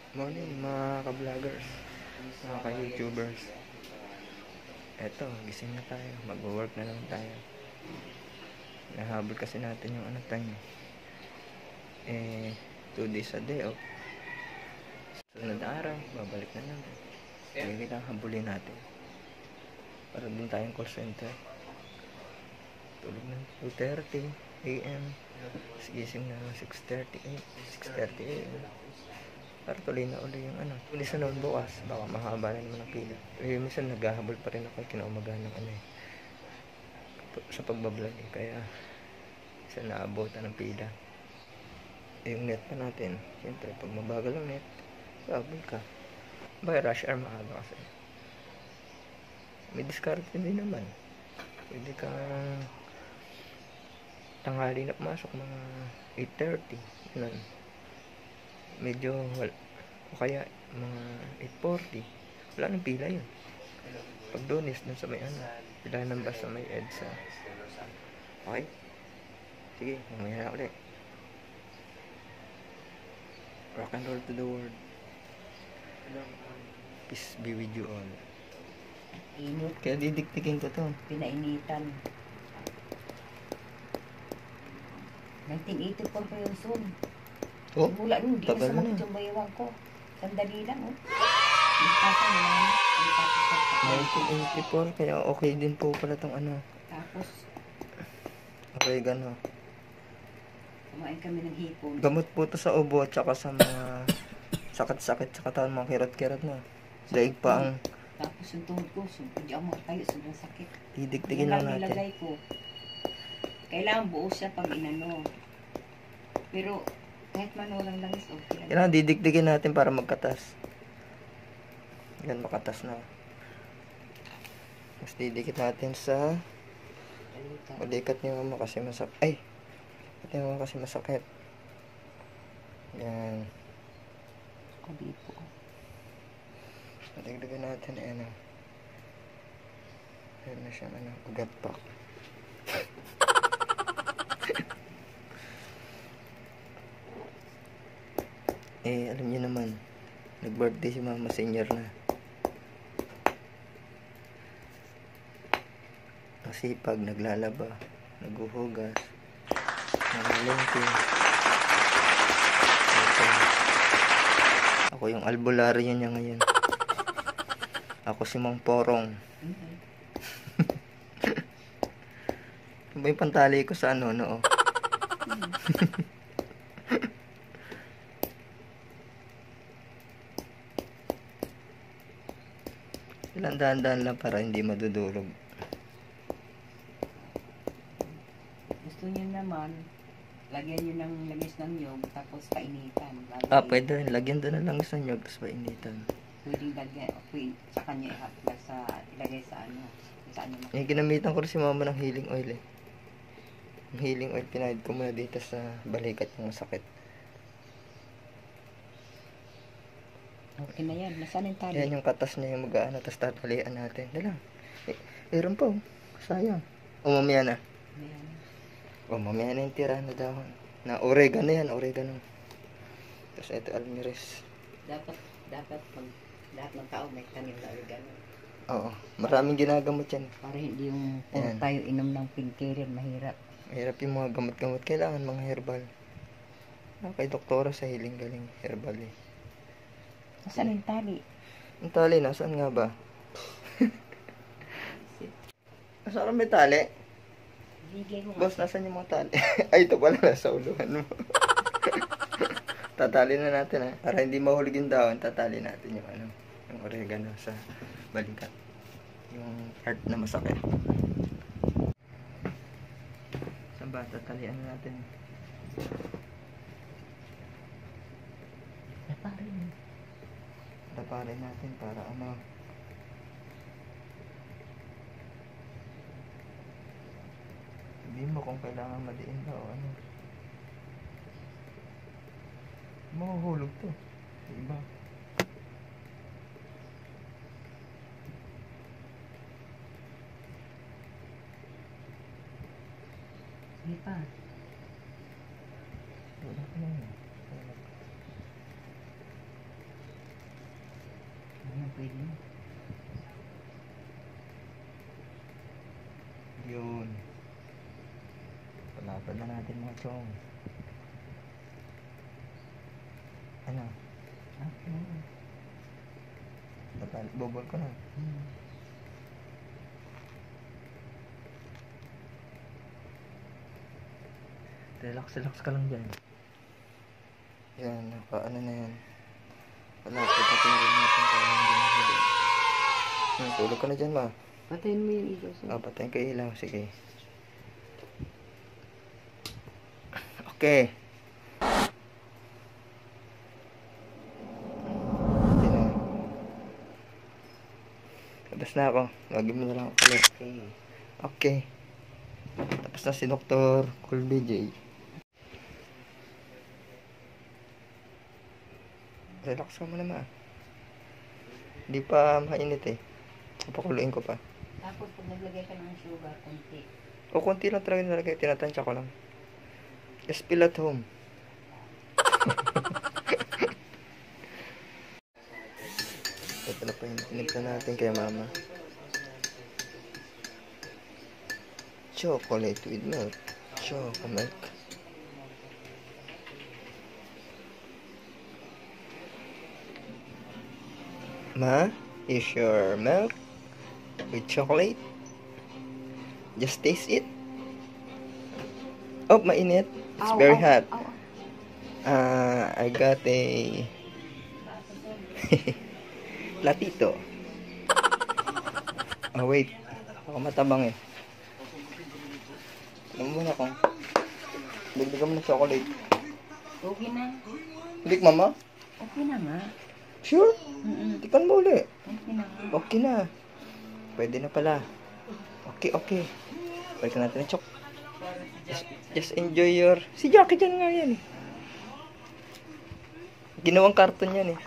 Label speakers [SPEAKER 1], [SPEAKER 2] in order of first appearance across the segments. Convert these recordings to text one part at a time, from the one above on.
[SPEAKER 1] Morning mga ka-vloggers, mga ka-youtubers. Eto, gising na tayo. Mag-work na lang tayo. Nahabol kasi natin yung time. 2 days a day off. Sunod na araw, babalik na naman. Hindi lang habulin natin. Para din tayong call center. Tulog na 2:30 AM. Gising na 6:30 AM. Para tuloy na uli yung Tulis na noon bukas. Baka mahaba na naman ang pila. Minsan naghahabol pa rin ako kinaumagaan ng sa pagbablog Kaya isa naabutan ng pila. Yung net pa natin. Siyempre pag mabagal ang net, habol ka. By rush hour maaga kasi. May discard din naman. Pwede kang tanghali na pumasok mga 8:30. Ganun. Medyo wala. O kaya mga 8:40. Wala nang pila yun. Pag Lunes dun sa may pila ng bus sa may EDSA. Okay? Sige, mamaya na ulit. Rock and roll to the world. Peace be with you all.
[SPEAKER 2] Init.
[SPEAKER 1] Kaya didiktikin ko to.
[SPEAKER 2] Pinainitan. 1984 pa yung soon.
[SPEAKER 1] Oh,
[SPEAKER 2] Mula nun, di na
[SPEAKER 1] tagal na.
[SPEAKER 2] sumakit yung baywang ko. Sandali lang, oh. Yung pasa naman. Yung pasa
[SPEAKER 1] 1984, kaya okay din po pala tong
[SPEAKER 2] Tapos,
[SPEAKER 1] oregano.
[SPEAKER 2] kumain kami ng hipon.
[SPEAKER 1] Gamot po to sa ubo at saka sa mga sakit-sakit sa katawan, mga kirot-kirot na. Daig pa ang
[SPEAKER 2] Tapos yung tuhod ko, hindi ako makatayo, sobrang sakit.
[SPEAKER 1] didiktikin
[SPEAKER 2] Yan
[SPEAKER 1] lang
[SPEAKER 2] lang
[SPEAKER 1] natin.
[SPEAKER 2] nilagay ko. Kailangan buo siya pag inano. Pero, kahit manulang langis, okay lang.
[SPEAKER 1] Kailangan didiktikin natin para magkatas. Yan, makatas na. Mas didikit natin sa balikat ni mama kasi masakit. Ay! Balikat ni mama kasi masakit. Yan.
[SPEAKER 2] Kabipo.
[SPEAKER 1] Dagdagan natin meron na siyang ugat pa. Alam niyo naman, nag-birthday si mama, senior na. Masipag, naglalaba, naghuhugas, namalengke. Ako yung albularyo niya ngayon. Ako si Mang Porong. Ano ba yung pantali ko sa noo? Ilang dahan-dahan lang para hindi madudurog.
[SPEAKER 2] Gusto niyo naman, lagyan niyo ng langis ng nyog, tapos painitan.
[SPEAKER 1] Pwede rin. Lagyan doon na lang sa nyog, tapos painitan.
[SPEAKER 2] Pwedeng lagyan, sa kanya ilagay sa
[SPEAKER 1] Ginamitan ko rin si mama ng healing oil Yung healing oil, pinahid ko muna dito sa balikat yung masakit.
[SPEAKER 2] Okay na yan. Nasaan yung tali?
[SPEAKER 1] Yan yung katas niya yung mag-aano, tapos tatalian natin. Dala. Meron pa sayang. Mamaya na.
[SPEAKER 2] Ayan.
[SPEAKER 1] Mamaya na yung tira na dahon. Na oregano yan, oregano. Tapos ito almiris.
[SPEAKER 2] Dapat pag lahat ng tao may tanim na oregano.
[SPEAKER 1] Oo, maraming ginagamot yan.
[SPEAKER 2] Para hindi yung
[SPEAKER 1] Ayan.
[SPEAKER 2] tayo inom ng painkiller, mahirap.
[SPEAKER 1] Mahirap yung mga gamot-gamot. Kailangan mga herbal. Kay doktora sa hiling galing herbal
[SPEAKER 2] Nasaan yung tali?
[SPEAKER 1] Ang tali, nasaan nga ba? Nasaan may tali?
[SPEAKER 2] Bigay ko nga.
[SPEAKER 1] Boss, nasaan yung mga tali? Ay, ito pala, nasa uluhan mo. Tatali na natin para hindi mahulog yung dahon, tatali natin yung oregano sa balikat. Yung part na masakit. Saan ba? Tatalian na natin. Taparin natin para hindi mo kung kailangan madiin ba o mahuhulog to. Diba?
[SPEAKER 2] Sige pa.
[SPEAKER 1] Wala ka lang
[SPEAKER 2] Pwede.
[SPEAKER 1] Yun. Palaban na natin mga chong. Ano? Bobol ko na. Relax ka lang dyan. Yan, ano na yan. Palapit natin rin natin parang ginahuli. Tulog ka na dyan, ma.
[SPEAKER 2] Patayin mo yung ilaw.
[SPEAKER 1] Patayin ka ilaw. Sige. Okay. Tapos na ako. Lagi mo na lang ako ulit. Okay. Tapos na si Dr. Cool BJ. Relax ka muna, ma. Hindi pa mainit eh. Papakuluin ko pa.
[SPEAKER 2] Tapos pag naglagay ka ng sugar, konti.
[SPEAKER 1] O konti lang talaga nilagay. Tinatansya ko lang. Just feel at home. Ito na pa yung tinignan natin kay mama. Chocolate with milk. Choco-milk. Ma, is your milk with chocolate? Just taste it. Oh, mainit. It's very hot. I got a platito. Oh, wait. Ako matabang eh. Alam mo na kung bigyan mo ng chocolate.
[SPEAKER 2] Okay na.
[SPEAKER 1] Hindi, mama?
[SPEAKER 2] Okay na nga.
[SPEAKER 1] Sure? Tikan mo ulit.
[SPEAKER 2] Okay na nga.
[SPEAKER 1] Okay na. Pwede na pala. Okay. Balikan natin ng chok. Just enjoy your... Si Jackie dyan nga yan eh. Ginawang cartoon yan eh.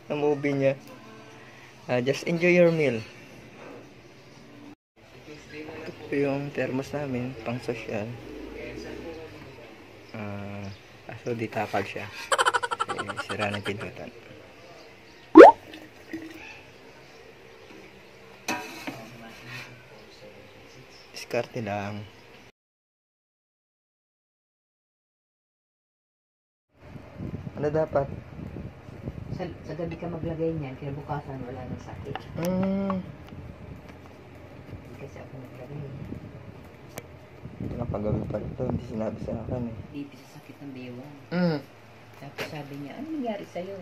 [SPEAKER 1] Na movie niya. Just enjoy your meal. Ito yung thermos namin. Pang social. So di takal siya. Sira na yung pindutan. Diskarte lang. Ano dapat?
[SPEAKER 2] Sa gabi ka maglagay niyan, kaya bukasan wala nang sakit. Hindi kasi ako naglagay.
[SPEAKER 1] Napagabi pa ito. Hindi sinabi sa akin eh.
[SPEAKER 2] Hindi sa sakit ng bewang. Tapos sabi niya, ano nangyari sa'yo?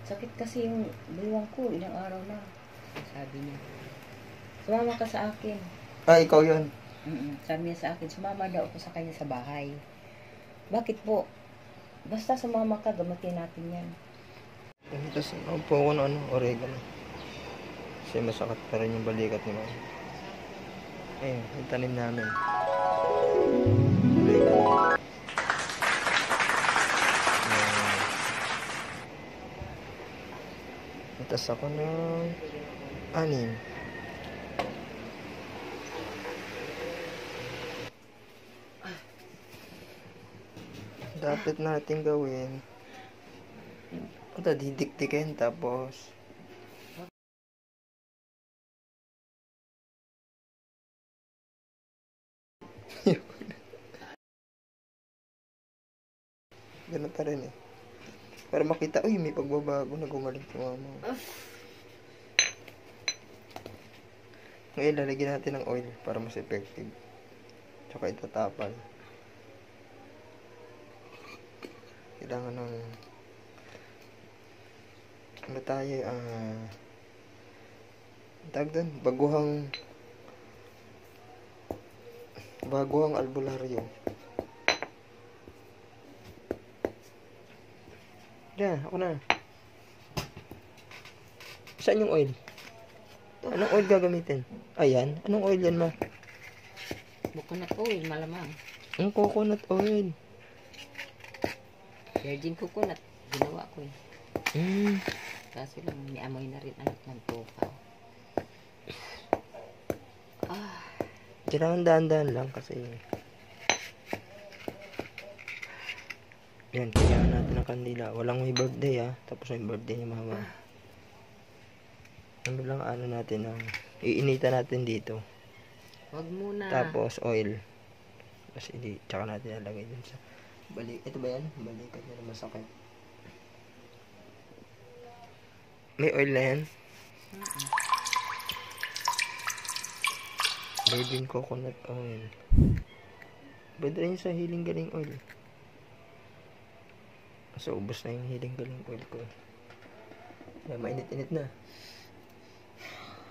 [SPEAKER 2] Sakit kasi yung bewang ko, ilang araw na. Sabi niya, sumama ka sa akin.
[SPEAKER 1] Ikaw yun?
[SPEAKER 2] Sabi niya sa akin, sumama daw ako sa kanya sa bahay. Bakit po? Basta sumama ka, gamatin natin yan.
[SPEAKER 1] Tapos, po ako ng oregano. Kasi masakit pa rin yung balikat ni mama. Yung tanim namin. Oregano. Tapos ako ng 6. Dapat natin gawin. Ito, didiktikin tapos ganun pa rin eh. Para makita, uy, may pagbabago na gumaling si mama. Ngayon, lalagyan natin ng oil para mas effective. Tsaka itatapal. Kailangan ng ano tayo, tawag doon, baguhang albularyo. Ako na. Saan yung oil? Anong oil gagamitin? Ayan. Anong oil yan, ma?
[SPEAKER 2] Coconut oil, malamang.
[SPEAKER 1] Ang coconut oil.
[SPEAKER 2] Virgin coconut, ginawa ko eh. Kaso lang, may amoy na rin anak ng toka.
[SPEAKER 1] Kailangan dahan-dahan lang kasi yan, kailangan natin ng kandila. Walang may birthday tapos may birthday ni mama. Ano lang ano natin ng iinitan natin dito.
[SPEAKER 2] Wag muna.
[SPEAKER 1] Tapos oil. Tapos tsaka natin lalagay dun sa balik. Ito ba yan? Balikat na naman sakit. May oil na yan? Virgin coconut oil. Pwede rin sa Healing Galing oil. So, ubos na yung Healing Galing oil ko. Kaya mainit-init na.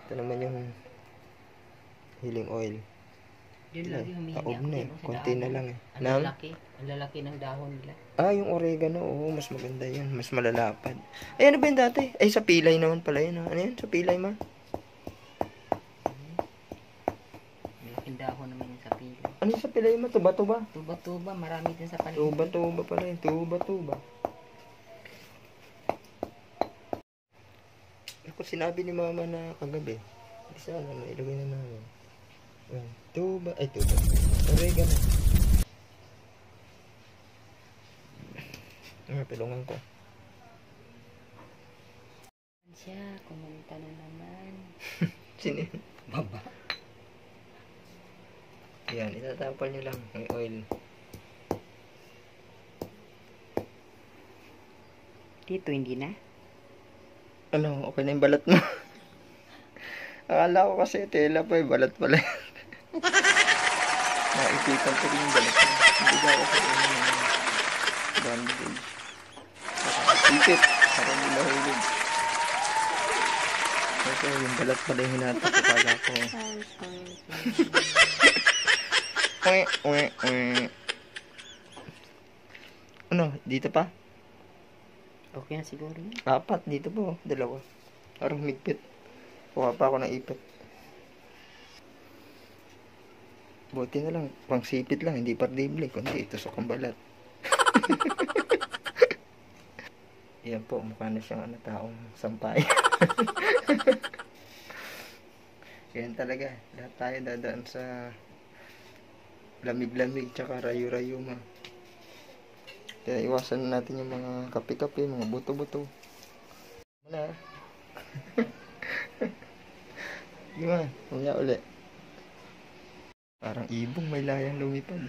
[SPEAKER 1] Ito naman yung healing oil.
[SPEAKER 2] Yun lagi humihingi
[SPEAKER 1] taob
[SPEAKER 2] ako
[SPEAKER 1] na eh.
[SPEAKER 2] dito sa
[SPEAKER 1] Konti na
[SPEAKER 2] dahon.
[SPEAKER 1] lang eh.
[SPEAKER 2] Ang lalaki ng dahon nila.
[SPEAKER 1] Yung oregano. Oo, mas maganda yun. Mas malalapad. Ay, ano ba yun dati? Ay, sa pilay naman pala yun. Ano yun? Sa pilay, ma?
[SPEAKER 2] Malaking dahon naman yung sa pila.
[SPEAKER 1] Ano yung sa pilay, ma? Tuba-tuba?
[SPEAKER 2] Tuba-tuba, marami din sa paligid.
[SPEAKER 1] Tuba-tuba pala yun. Tuba-tuba. Ako sinabi ni mama na kagabi. Hindi sana, ilagay na namin. Tuba. Ay, tuba. Oregano. Pilungan ko.
[SPEAKER 2] Siya, kumunta na naman.
[SPEAKER 1] Sino yun?
[SPEAKER 2] Baba.
[SPEAKER 1] Yan, itatapal nyo lang. May oil.
[SPEAKER 2] Dito, hindi na?
[SPEAKER 1] Ano, okay na yung balat mo. Akala ko kasi tela pa, balat pala. Naipitan ko rin yung balat mo. Hindi ka ako sa bandage. Ipit, parang hindi nahulog. Okay, yung balat pala yung hinatak ko pala ko. Ano, dito pa?
[SPEAKER 2] Okay na siguro yun.
[SPEAKER 1] 4, dito po, 2. Parang migpit. Kuha pa ako ng ipit. Buti na lang, pang sipit lang, hindi partible, kundi itusok ang balat. Yan po, mukha na siyang taong sampay. Yan talaga, lahat tayo dadaan sa lamig-lamig tsaka rayo-rayo ma. Kaya iwasan natin yung mga kape-kape, mga buto-buto. Wala. Gimana? Mamaya uli. Parang ibong may layang lumipad.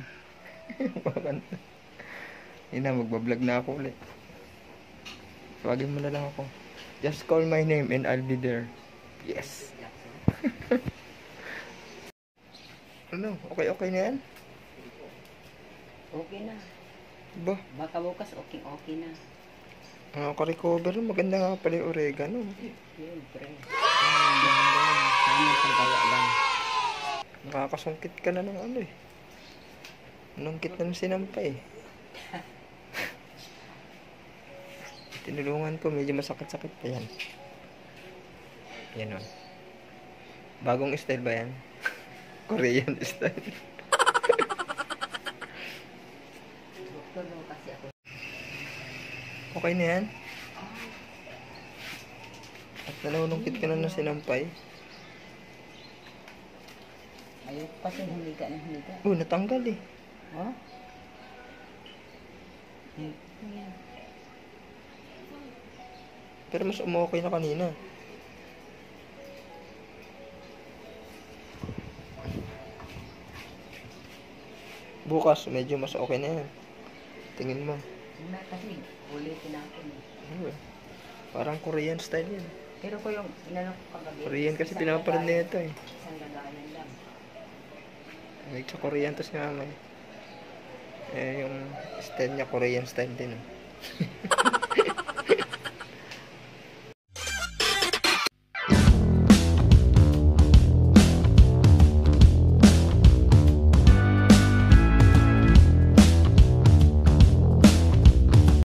[SPEAKER 1] Yun na, magbablog na ako ulit. Tawagin mo na lang ako. Just call my name and I'll be there. Yes. Ano? Okay na yan?
[SPEAKER 2] Okay na.
[SPEAKER 1] Ba?
[SPEAKER 2] Baka bukas okay na.
[SPEAKER 1] Nakaka-recover. Maganda nga pala yung oregano.
[SPEAKER 2] Yun, pre. Sana pagkaya lang.
[SPEAKER 1] Nakakasungkit ka na ng ano eh. Nungkit na ng sinampay eh. Tinulungan ko, medyo masakit-sakit pa yan. Yan o. Bagong style ba yan? Korean style.
[SPEAKER 2] Doktor daw kasi ako.
[SPEAKER 1] Okay na yan? At nanunungkit ka na ng sinampay.
[SPEAKER 2] Ayaw ko kasi humiga ng humiga.
[SPEAKER 1] Natanggal eh.
[SPEAKER 2] Oh?
[SPEAKER 1] Pero mas umokay na kanina. Bukas, medyo mas okay na yan. Tingin mo.
[SPEAKER 2] Una kasi, ulitin natin eh.
[SPEAKER 1] Parang Korean style yan.
[SPEAKER 2] Pero ko yung inano ko kagabi.
[SPEAKER 1] Korean kasi
[SPEAKER 2] isang
[SPEAKER 1] pinaparad
[SPEAKER 2] lagayan-
[SPEAKER 1] nito eh.
[SPEAKER 2] Isang lagayan lang.
[SPEAKER 1] May sa Korean to si mama eh. Yung style niya, Korean style din.